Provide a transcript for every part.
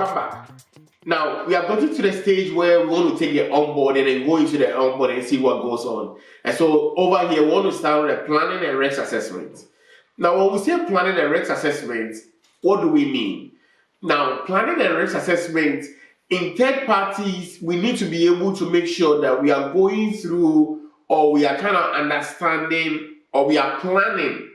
welcome back. Now, we have gotten to the stage where we want to take the onboarding and go into the onboarding and see what goes on. And so over here, we want to start with the planning and risk assessment. Now, when we say planning and risk assessment, what do we mean? Now, planning and risk assessment, in third parties, we need to be able to make sure that we are going through, or we are kind of understanding, or we are planning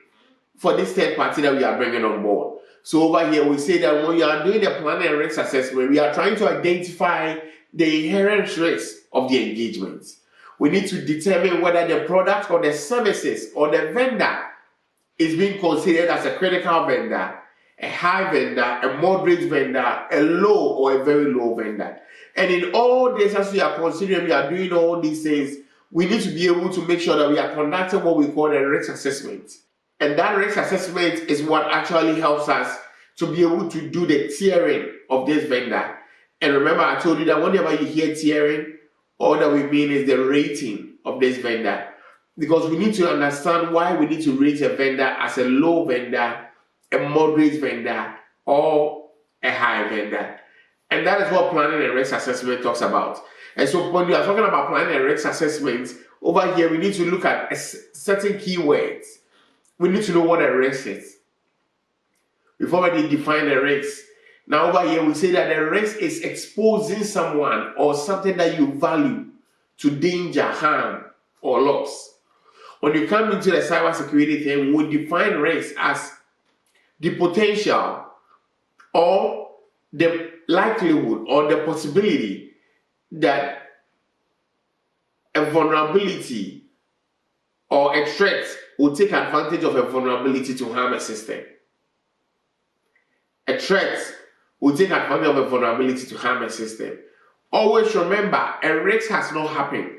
for this third party that we are bringing on board. So over here, we say that when you are doing the planning and risk assessment, we are trying to identify the inherent risks of the engagement. We need to determine whether the product or the services or the vendor is being considered as a critical vendor, a high vendor, a moderate vendor, a low or a very low vendor. And in all this, as we are considering, we are doing all these things, we need to be able to make sure that we are conducting what we call a risk assessment. And that risk assessment is what actually helps us to be able to do the tiering of this vendor. And remember, I told you that whenever you hear tiering, all that we mean is the rating of this vendor. Because we need to understand why we need to rate a vendor as a low vendor, a moderate vendor, or a high vendor. And that is what planning and risk assessment talks about. And so when we are talking about planning and risk assessment, over here we need to look at certain keywords. We need to know what a risk is. We've already defined the risk. Now over here we say that the risk is exposing someone or something that you value to danger, harm, or loss. When you come into the cybersecurity thing, we define risk as the potential or the likelihood or the possibility that a vulnerability or a threat will take advantage of a vulnerability to harm a system. A threat will take advantage of a vulnerability to harm a system. Always remember, a risk has not happened.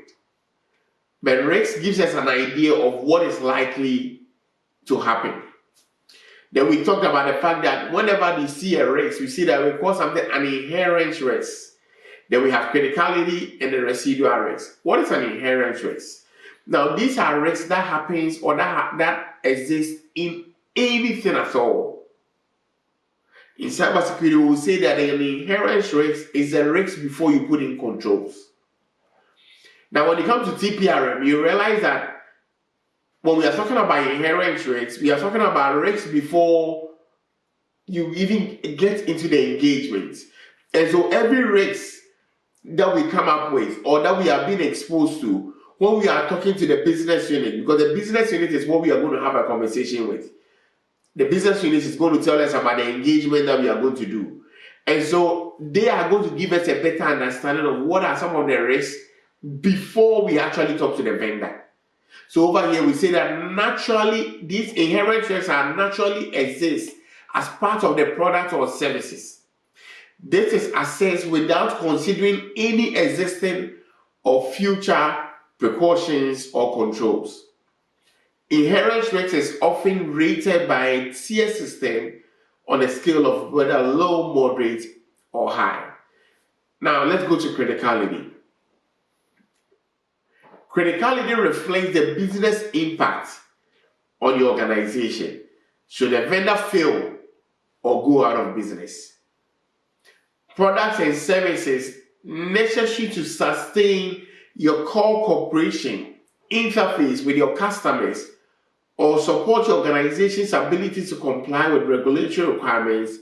But risk gives us an idea of what is likely to happen. Then we talked about the fact that whenever we see a risk, we see that we call something an inherent risk. Then we have criticality and the residual risk. What is an inherent risk? Now, these are risks that happens or that exist in anything at all. In cybersecurity, we will say that an inherent risk is a risk before you put in controls. Now, when it comes to TPRM, you realize that when we are talking about inherent risks, we are talking about risks before you even get into the engagement. And so every risk that we come up with or that we are being exposed to when we are talking to the business unit, because the business unit is what we are going to have a conversation with. The business unit is going to tell us about the engagement that we are going to do. And so they are going to give us a better understanding of what are some of the risks before we actually talk to the vendor. So over here we say that naturally these inherent risks are naturally exist as part of the product or services. This is assessed without considering any existing or future precautions or controls. Inherent risk is often rated by a tier system on a scale of whether low, moderate, or high. Now let's go to criticality. Criticality reflects the business impact on the organization should the vendor fail or go out of business. Products and services necessary to sustain your core corporation interface with your customers or support your organization's ability to comply with regulatory requirements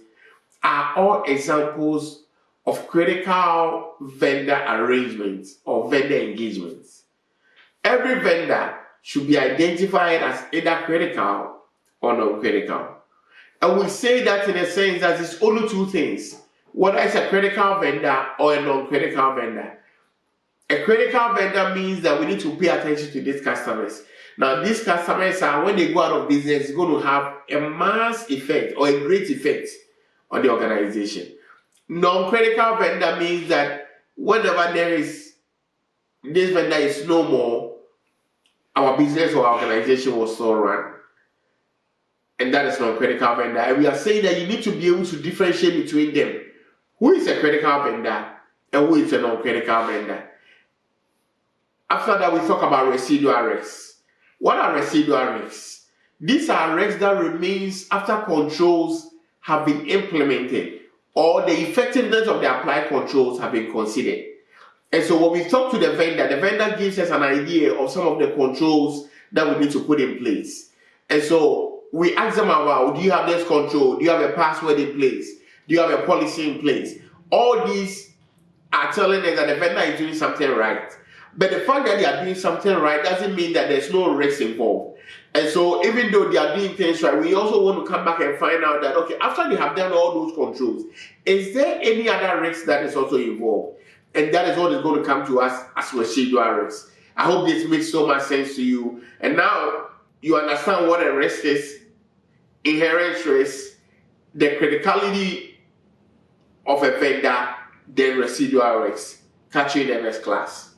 are all examples of critical vendor arrangements or vendor engagements. Every vendor should be identified as either critical or non-critical. And we say that in a sense that it's only two things, whether it's a critical vendor or a non-critical vendor. A critical vendor means that we need to pay attention to these customers. Now, these customers are, when they go out of business, it's going to have a mass effect or a great effect on the organization. Non-critical vendor means that whenever this vendor is no more, our business or organization will still run. And that is non-critical vendor. And we are saying that you need to be able to differentiate between them. Who is a critical vendor and who is a non-critical vendor? After that, we talk about residual risks. What are residual risks? These are risks that remains after controls have been implemented or the effectiveness of the applied controls have been considered. And so when we talk to the vendor gives us an idea of some of the controls that we need to put in place. And so we ask them about, do you have this control? Do you have a password in place? Do you have a policy in place? All these are telling us that the vendor is doing something right. But the fact that they are doing something right doesn't mean that there's no risk involved. And so even though they are doing things right, we also want to come back and find out that, okay, after they have done all those controls, is there any other risk that is also involved? And that is what is going to come to us as residual risk. I hope this makes so much sense to you. And now you understand what a risk is, inherent risk, the criticality of a vendor, then residual risk. Catch you in the next class.